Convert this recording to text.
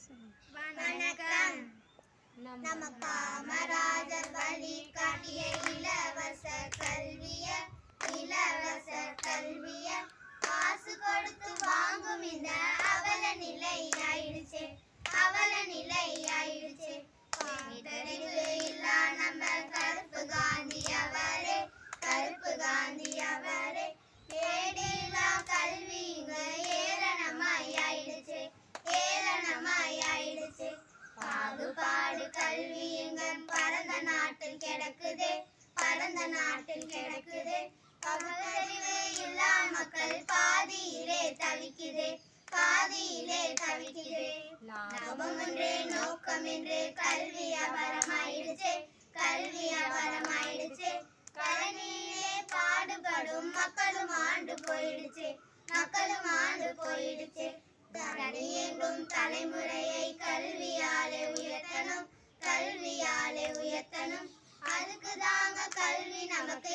வணக்கம். நம்ம காமராஜர் வழி காட்டிய இலவச கல்விய காசு கொடுத்து வாங்கும் இந்த அவல நிலை ஆயிடுச்சு. தெரிவு இல்லா நம்ம கருப்பு காந்தி அவரே ஏடிலா கல்வி இங்க ஏளனமாயாயிடுச்சு. பாகுபாடு கல்வி எங்க பரந்த நாட்டில் கிடக்குதே. பகுத்தறிவு இல்லா மக்கள் பாதியிலே தவிக்குதே. லாபம் ஒன்றே நோக்கமென்று கல்வி அபரமாயிடுச்சு. கல்வியிலே பாடுபடும் மக்களும் ஆண்டு போயிடுச்சு. தடையெங்கும் தலைமுறையை கல்வியாலே உயர்த்தணும். அதுக்கு தாங்க கல்வி நமக்கு